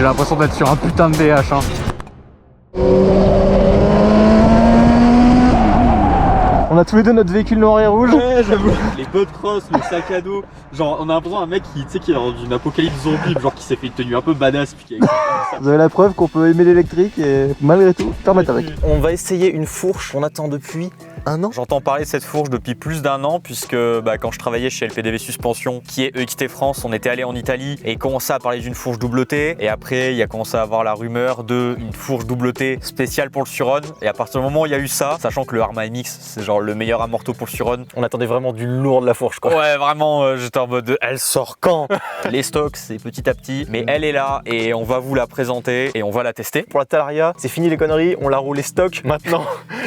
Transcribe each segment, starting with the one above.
j'ai l'impression d'être sur un putain de DH hein. On a tous les deux notre véhicule noir et rouge. Ouais, j'avoue. Les bottes cross, le sac à dos. Genre, on a l'impression d'un mec qui, tu sais, qui est dans une apocalypse zombie, genre qui s'est fait une tenue un peu badass. Puis qui Vous avez la preuve qu'on peut aimer l'électrique et malgré tout permettre avec. On va essayer une fourche qu'on attend depuis un an. J'entends parler de cette fourche depuis plus d'un an puisque quand je travaillais chez LPDV Suspension, qui est EXT France, on était allé en Italie et commençait à parler d'une fourche double T. Et après, il a commencé à avoir la rumeur d'une fourche double T spéciale pour le Suron. Et à partir du moment où il y a eu ça, sachant que le Arma MX, c'est genre le meilleur amorto pour le Suron, On attendait vraiment du lourd de la fourche quoi. ouais, vraiment, j'étais en mode elle sort quand? Les stocks, c'est petit à petit, mais elle est là et on va vous la présenter et on va la tester. Pour la Talaria, c'est fini les conneries, on l'a roulé stock. Maintenant,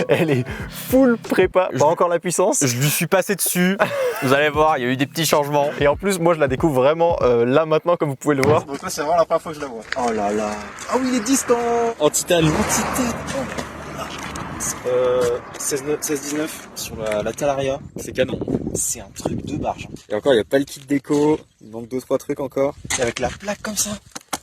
elle est full prépa, pas encore la puissance. Je lui suis passé dessus, vous allez voir, il y a eu des petits changements. Et en plus, moi je la découvre vraiment là maintenant, comme vous pouvez le voir. Donc là c'est vraiment la première fois que je la vois. Oh là là. Ah oui, il est distant. en titane. 16-19 sur la Talaria. C'est canon. C'est un truc de barge. Et encore, il n'y a pas le kit déco. Il manque 2-3 trucs encore. Et avec la plaque comme ça.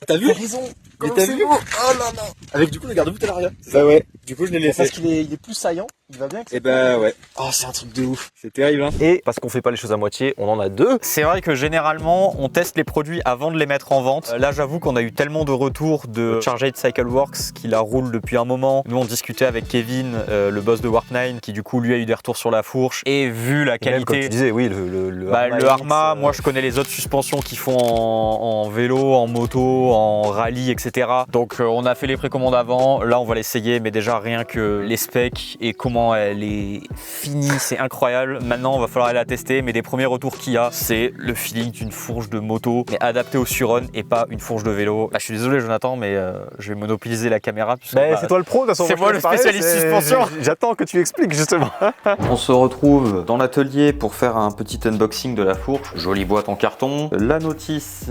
T'as vu? Raison. Mais t'as vu? Oh là là. Avec du coup le garde-boue Talaria. Bah ouais. Du coup, je l'ai laissé. Parce qu'il est plus saillant. Il va bien. Et bah ouais. Oh, c'est un truc de ouf. C'est terrible hein. Et parce qu'on fait pas les choses à moitié, on en a deux. C'est vrai que généralement, on teste les produits avant de les mettre en vente. Là, j'avoue qu'on a eu tellement de retours de Charged Cycle Works qui la roule depuis un moment. Nous, on discutait avec Kevin, le boss de Warp9, qui du coup, lui a eu des retours sur la fourche. Et vu la Et même, comme qualité... tu disais, oui, le Arma, moi je connais les autres suspensions qui font en vélo, en moto, en rallye, etc. Donc on a fait les précommandes avant, là on va l'essayer, mais déjà rien que les specs et comment elle est finie, c'est incroyable. Maintenant on va falloir aller la tester, mais des premiers retours qu'il y a, c'est le feeling d'une fourche de moto, mais adaptée au Suron et pas une fourche de vélo. Là je suis désolé Jonathan, mais je vais monopoliser la caméra. C'est toi le pro, de toute façon. C'est moi le spécialiste suspension. J'attends que tu expliques justement. On se retrouve dans l'atelier pour faire un petit unboxing de la fourche. Jolie boîte en carton, la notice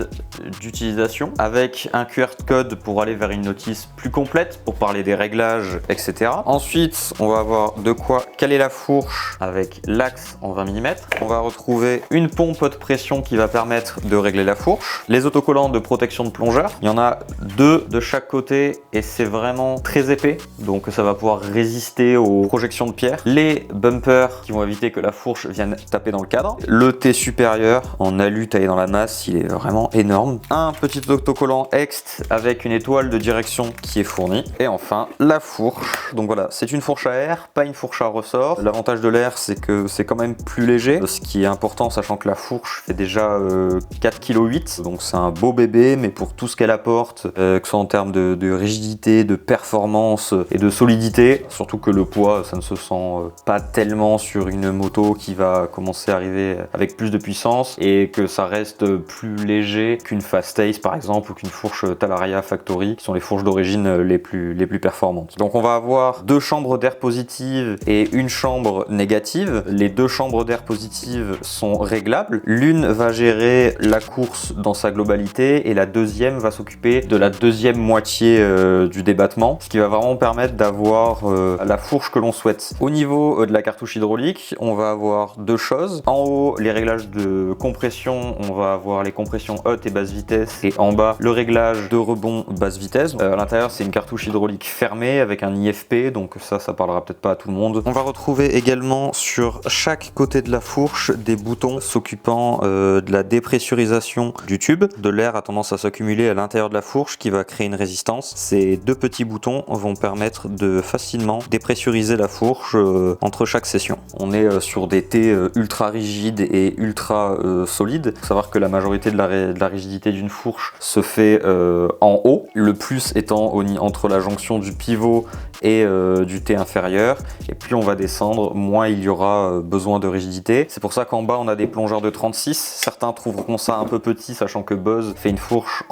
d'utilisation avec un QR code pour aller vers une notice plus complète pour parler des réglages, etc. Ensuite, on va avoir de quoi caler la fourche avec l'axe en 20 mm. On va retrouver une pompe haute pression qui va permettre de régler la fourche. Les autocollants de protection de plongeur. Il y en a 2 de chaque côté et c'est vraiment très épais. Donc ça va pouvoir résister aux projections de pierre. Les bumpers qui vont éviter que la fourche vienne taper dans le cadre. Le T supérieur en alu taillé dans la masse, il est vraiment énorme. Un petit autocollant Ext avec une étoile de direction qui est fournie. Et enfin, la fourche. Donc voilà, c'est une fourche à air, pas une fourche à ressort. L'avantage de l'air, c'est que c'est quand même plus léger. Ce qui est important, sachant que la fourche fait déjà 4,8 kg. Donc c'est un beau bébé, mais pour tout ce qu'elle apporte, que ce soit en termes de rigidité, de performance et de solidité, surtout que le poids, ça ne se sent pas tellement sur une moto qui va commencer à arriver avec plus de puissance et que ça reste plus léger qu'une Fast Ace par exemple ou qu'une fourche Talaria Factory qui sont les fourches d'origine les plus performantes. Donc on va avoir 2 chambres d'air positive et une chambre négative. Les 2 chambres d'air positive sont réglables. L'une va gérer la course dans sa globalité et la deuxième va s'occuper de la deuxième moitié du débattement, ce qui va vraiment permettre d'avoir la fourche que l'on souhaite. Au niveau de la cartouche hydraulique, on va avoir 2 choses. En haut, les réglages de compression, on va avoir les compressions haute et basse vitesse et en bas, le réglage de rebond basse vitesse. À l'intérieur, c'est une cartouche hydraulique fermée avec un IFP, donc ça parlera peut-être pas à tout le monde. On va retrouver également sur chaque côté de la fourche des boutons s'occupant de la dépressurisation du tube. De l'air a tendance à s'accumuler à l'intérieur de la fourche qui va créer une résistance. Ces 2 petits boutons vont permettre de facilement dépressuriser la fourche entre chaque session. On est sur des T ultra rigides et ultra solides. Il faut savoir que la majorité de la rigidité d'une fourche se fait en haut, le plus étant entre la jonction du pivot et du T inférieur, et plus on va descendre, moins il y aura besoin de rigidité. C'est pour ça qu'en bas on a des plongeurs de 36, certains trouveront ça un peu petit, sachant que Buzz fait une fourche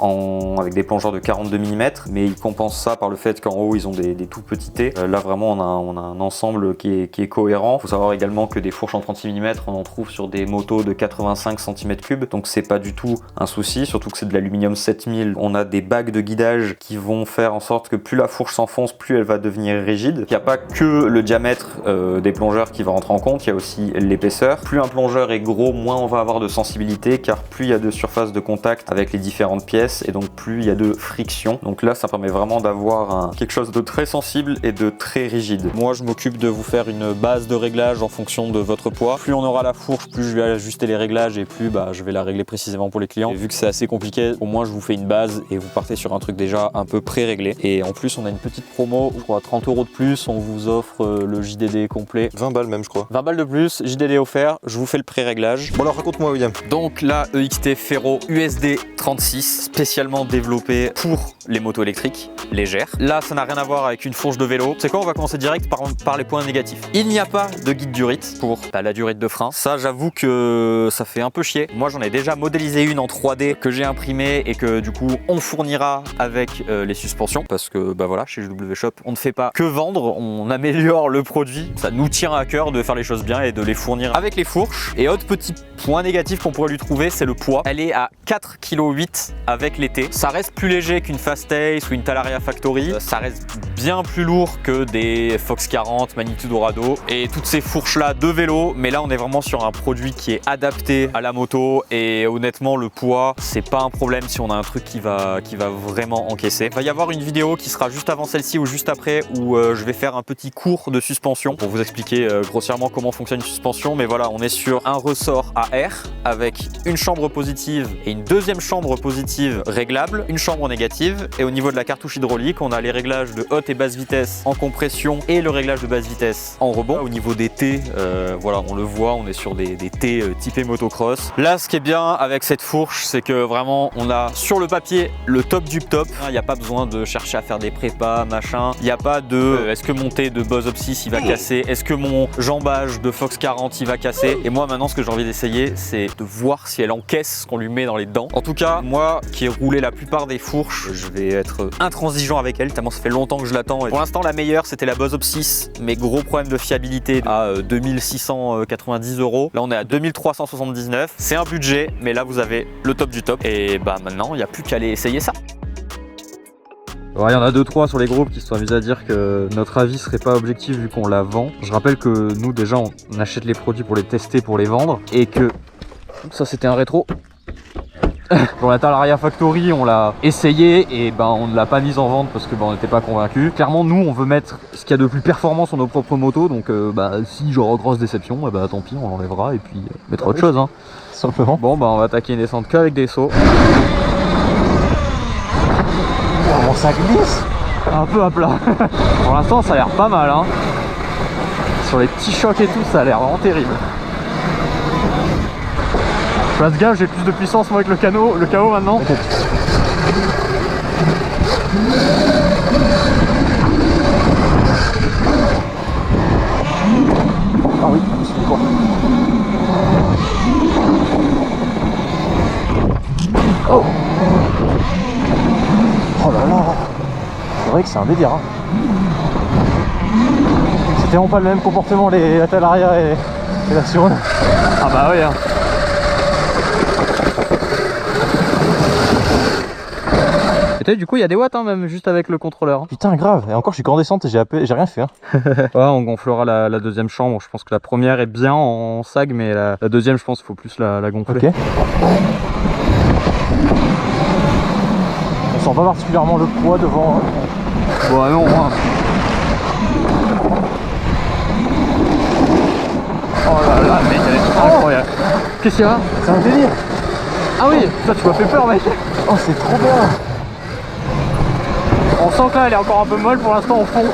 avec des plongeurs de 42 mm, mais ils compensent ça par le fait qu'en haut ils ont des tout petits T. Là vraiment on a un ensemble qui est cohérent. Il faut savoir également que des fourches en 36 mm on en trouve sur des motos de 85 cm3, donc c'est pas du tout un souci, surtout que c'est de l'aluminium 7000. On a des bagues de guidage qui vont faire en sorte que plus la fourche s'enfonce, plus elle va devenir rigide. Il n'y a pas que le diamètre des plongeurs qui va rentrer en compte, il y a aussi l'épaisseur. Plus un plongeur est gros, moins on va avoir de sensibilité, car plus il y a de surface de contact avec les différentes pièces, et donc plus il y a de friction. Donc là, ça permet vraiment d'avoir quelque chose de très sensible et de très rigide. Moi, je m'occupe de vous faire une base de réglage en fonction de votre poids. Plus on aura la fourche, plus je vais ajuster les réglages et plus je vais la régler précisément pour les clients. Et vu que c'est assez compliqué, au moins je vous fais une base et vous partez sur un truc déjà un peu pré-réglé. Et en plus, on a une petite promo, je crois 30 € de plus, on vous offre le JDD complet. 20 balles même, je crois. 20 balles de plus, JDD offert, je vous fais le pré-réglage. Bon alors raconte-moi, William. Donc la EXT Ferro USD 36, spécialement développée pour les motos électriques légères. Là, ça n'a rien à voir avec une fourche de vélo. C'est quoi, on va commencer direct par les points négatifs. Il n'y a pas de guide Durit pour la durite de frein. Ça, j'avoue que ça fait un peu chier. Moi, j'en ai déjà modélisé une en 3D que j'ai imprimée et que du coup, on fournira avec les suspensions parce que voilà, chez GW Shop, on ne fait pas que vendre, on améliore le produit. Ça nous tient à cœur de faire les choses bien et de les fournir avec les fourches. Et autre petit point négatif qu'on pourrait lui trouver, c'est le poids. Elle est à 4,8 kg avec l'été. Ça reste plus léger qu'une Fastace ou une Talaria Factory. Ça reste bien plus lourd que des Fox 40, Manitou Dorado et toutes ces fourches là de vélo. Mais là, on est vraiment sur un produit qui est adapté à la moto et honnêtement, le poids, c'est pas un problème si on a un truc qui va vraiment encaisser. Il va y avoir une vidéo qui sera juste avant celle-ci ou juste après où je vais faire un petit cours de suspension pour vous expliquer grossièrement comment fonctionne une suspension. Mais voilà, on est sur un ressort à air avec une chambre positive et une deuxième chambre positive réglable, une chambre négative. Et au niveau de la cartouche hydraulique, on a les réglages de haute et basse vitesse en compression et le réglage de basse vitesse en rebond. Au niveau des T, voilà, on le voit, on est sur des T typés motocross. Là, ce qui est bien avec cette fourche, c'est que vraiment, on a sur le papier le top du top. Il n'y a pas besoin de chercher à faire des prépas, machin. Il n'y a pas de est-ce que mon T de Buzz Opsis il va casser, est-ce que mon jambage de Fox 40 il va casser. Et moi, maintenant, ce que j'ai envie d'essayer, c'est de voir si elle encaisse ce qu'on lui met dans les dents. En tout cas, moi qui ai roulé la plupart des fourches, je vais être intransigeant avec elle, tellement ça fait longtemps que je l'attends. Pour l'instant, la meilleure, c'était la Buzz Opsis, mais gros problème de fiabilité à 2690 €. Là, on est à 2379. C'est un budget, mais là, vous avez le top du top. Et maintenant, il n'y a plus qu'à aller essayer ça. Alors, il y en a 2-3 sur les groupes qui se sont amusés à dire que notre avis serait pas objectif vu qu'on la vend. Je rappelle que nous déjà on achète les produits pour les tester, pour les vendre, et que ça c'était un rétro. Pour la Talaria Factory, on l'a essayé et on ne l'a pas mise en vente parce que on n'était pas convaincu. Clairement, nous on veut mettre ce qu'il y a de plus performant sur nos propres motos, donc si genre grosse déception, tant pis, on l'enlèvera et puis mettre autre chose, hein. Simplement. Bon on va attaquer une descente qu'avec des sauts. Comment ça glisse? Un peu à plat. Pour l'instant ça a l'air pas mal, hein. Sur les petits chocs et tout, ça a l'air vraiment terrible. Place gaffe, j'ai plus de puissance moi avec le KO maintenant. Ah oui, c'est bon. Oh. Oh là là. C'est vrai que c'est un délire, hein. C'était vraiment pas le même comportement la Talaria et la Surone. Ah bah oui, hein. Et du coup il y a des watts hein, même juste avec le contrôleur. Putain grave, et encore je suis qu'en descente et j'ai rien fait, hein. Ouais, on gonflera la deuxième chambre. Je pense que la première est bien en sag, mais la deuxième je pense qu'il faut plus la gonfler. Ok. On sent pas particulièrement le poids devant, hein. Bon non, hein. Oh là là mec, elle est incroyable. Qu'est-ce qu'il y a? C'est un délire. Ah oui, ça tu m'as fait peur mec. Oh c'est trop bien. On sent que là elle est encore un peu molle pour l'instant au fond.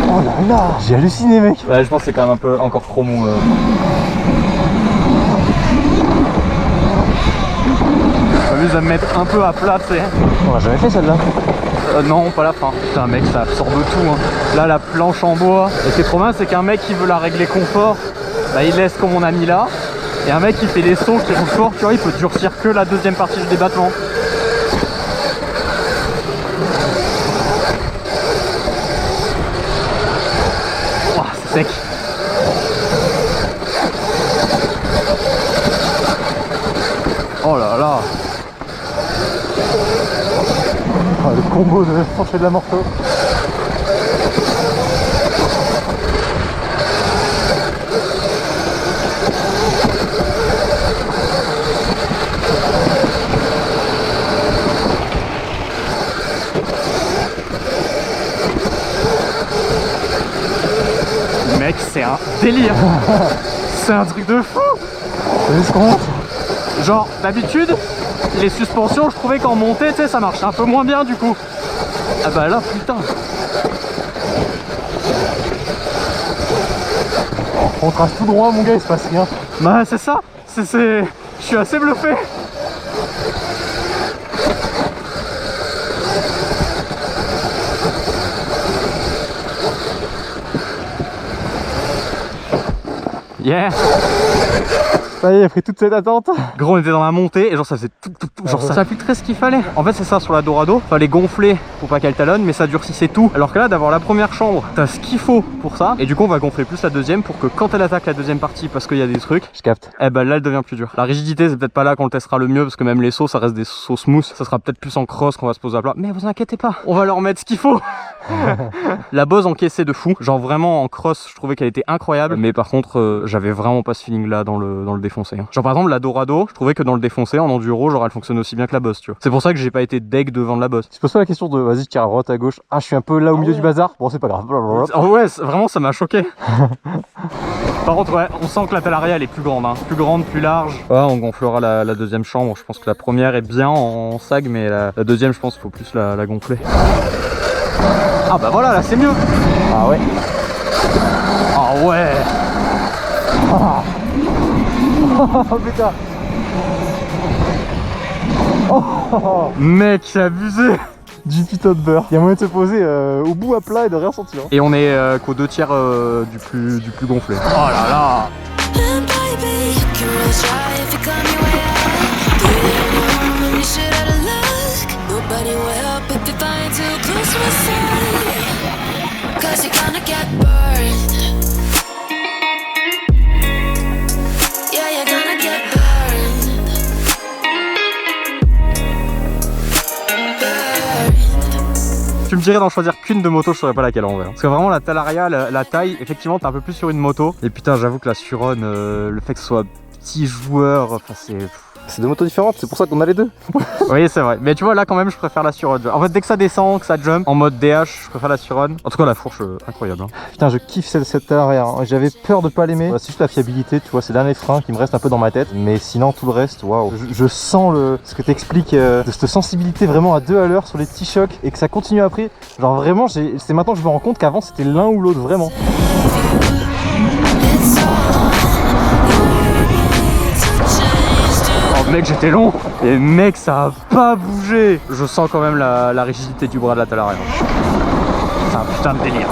Oh là là, j'ai halluciné mec. Ouais, je pense que c'est quand même un peu encore trop mou. Je m'amuse à me mettre un peu à plat, tu sais. On l'a jamais fait celle-là. Non, pas la fin. Putain mec, ça absorbe tout, hein. Là la planche en bois. Et ce qui est trop bien, c'est qu'un mec qui veut la régler confort, il laisse comme on a mis là. Et un mec qui fait des sauts qui roule fort, tu vois, il peut durcir que la deuxième partie du débattement. Oh, c'est sec. Oh là là. combo de fourchette de la morceau. Mec, c'est un délire. C'est un truc de fou. C'est ce qu'on monte. Genre, d'habitude, les suspensions, je trouvais qu'en montée, tu sais, ça marche un peu moins bien du coup. Ah bah là, putain. On trace tout droit, mon gars, il se passe rien. Bah c'est ça. Je suis assez bluffé. Yeah. Ça y est, après toute cette attente. Gros, on était dans la montée et genre ça faisait tout, genre ça filtrait ce qu'il fallait. En fait c'est ça, sur la Dorado, fallait gonfler pour pas qu'elle talonne, mais ça durcissait tout. Alors que là, d'avoir la première chambre, t'as ce qu'il faut pour ça. Et du coup on va gonfler plus la deuxième pour que quand elle attaque la deuxième partie, parce qu'il y a des trucs, Je capte. eh ben là elle devient plus dure. La rigidité c'est peut-être pas là qu'on le testera le mieux, parce que même les sauts ça reste des sauts smooth. Ça sera peut-être plus en cross qu'on va se poser à plat. Mais vous inquiétez pas, on va leur mettre ce qu'il faut. La Bose encaissait de fou. Genre vraiment en cross je trouvais qu'elle était incroyable. Mais par contre j'avais vraiment pas ce feeling là dans le défoncé. Genre par exemple la Dorado, je trouvais que dans le défoncé en enduro, genre elle fonctionne aussi bien que la Bose, tu vois. C'est pour ça que j'ai pas été deg de vendre la Bose. Tu te poses pas la question de vas-y, tire à droite, à gauche. Ah, je suis un peu là au milieu du bazar. Bon, c'est pas grave. Oh ouais, vraiment ça m'a choqué. Par contre ouais, on sent que la Talaria elle est plus grande, hein. Plus grande, plus large. Ouais, on gonflera la deuxième chambre. Je pense que la première est bien en sag, mais la deuxième je pense qu'il faut plus la gonfler. Ah bah voilà, là c'est mieux. Ah ouais. Ah ouais. Oh putain. Mec, c'est abusé. Du putain de beurre. Il y a moyen de se poser au bout à plat et de rien sentir. Et on est qu'aux 2 tiers du plus gonflé. Oh là là. Tu me dirais d'en choisir qu'une de moto, je saurais pas laquelle en vrai. Parce que vraiment la Talaria, la taille, effectivement t'es un peu plus sur une moto. Et putain j'avoue que la Suron, le fait que ce soit petit joueur, enfin c'est... C'est deux motos différentes, c'est pour ça qu'on a les deux. Oui c'est vrai, mais tu vois là quand même je préfère la Suron. En fait dès que ça descend, que ça jump, en mode DH, je préfère la Suron. En tout cas la fourche, incroyable hein. Putain, je kiffe cette Talaria. J'avais peur de pas l'aimer. C'est juste la fiabilité, tu vois, c'est le dernier frein qui me reste un peu dans ma tête. Mais sinon tout le reste, waouh. Je sens ce que t'expliques, de cette sensibilité vraiment à 2 à l'heure sur les petits chocs et que ça continue après. Genre vraiment, c'est maintenant que je me rends compte qu'avant c'était l'un ou l'autre, vraiment. Oh mec j'étais long. Et mec ça a pas bougé. Je sens quand même la rigidité du bras de la Talaria. C'est un putain de délire.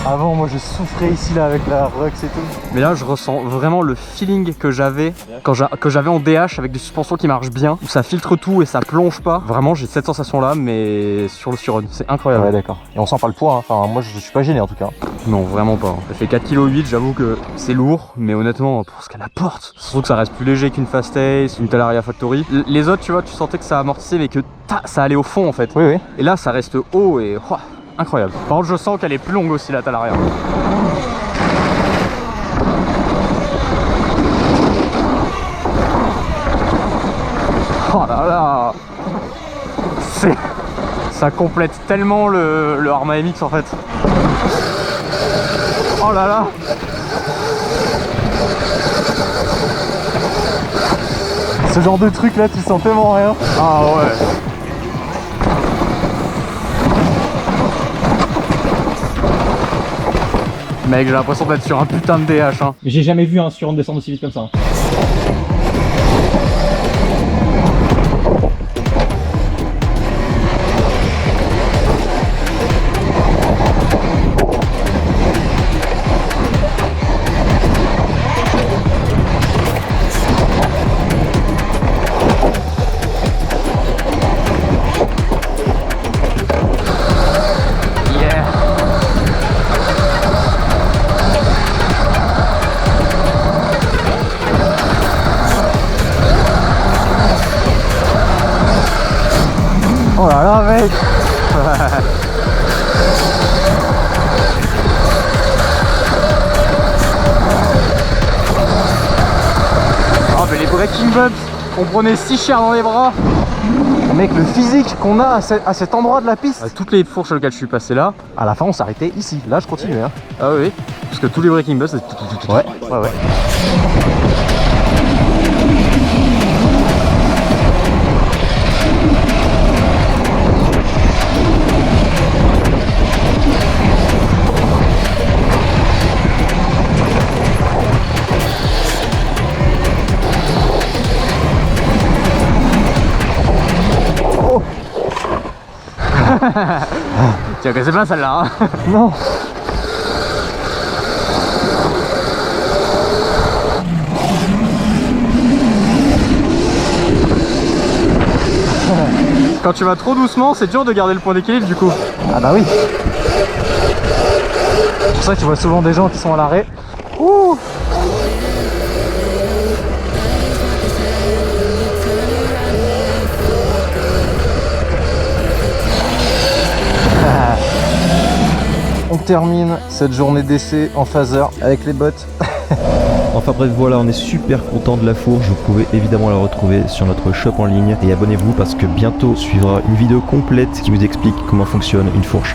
Avant, moi je souffrais ici là avec la Rux et tout. Mais là je ressens vraiment le feeling que j'avais quand j'avais en DH avec des suspensions qui marchent bien, où ça filtre tout et ça plonge pas. Vraiment j'ai cette sensation là, mais sur le Suron, c'est incroyable. Ouais d'accord. Et on sent pas le poids, hein. Enfin moi je suis pas gêné en tout cas. Non vraiment pas. Ça fait 4,8 kg, j'avoue que c'est lourd, mais honnêtement pour ce qu'elle apporte, surtout que ça reste plus léger qu'une Fast Ace, une Talaria Factory. Les autres tu vois, tu sentais que ça amortissait mais que ça allait au fond en fait. Oui oui. Et là ça reste haut et... Oh, incroyable. Par contre je sens qu'elle est plus longue aussi la Talaria. Oh là là. Ça complète tellement le Arma MX en fait. Oh là là. Ce genre de truc là, tu sens tellement rien. Ah ouais. Mec, j'ai l'impression d'être sur un putain de DH hein. J'ai jamais vu un Suron descendre aussi vite comme ça. Hein. On prenait si cher dans les bras. Mec, le physique qu'on a à cet endroit de la piste. Toutes les fourches sur lesquelles je suis passé là. À la fin, on s'arrêtait ici. Là, je continuais. Hein. Ah oui, parce que tous les breaking bus, c'est... Ouais. Tiens, que c'est pas celle-là. Hein. Non. Quand tu vas trop doucement, c'est dur de garder le point d'équilibre du coup. Ah bah oui. C'est pour ça que tu vois souvent des gens qui sont à l'arrêt. Ouh. On termine cette journée d'essai en phaser avec les bottes. Enfin bref, voilà, on est super content de la fourche. Vous pouvez évidemment la retrouver sur notre shop en ligne. Et abonnez-vous parce que bientôt suivra une vidéo complète qui vous explique comment fonctionne une fourche.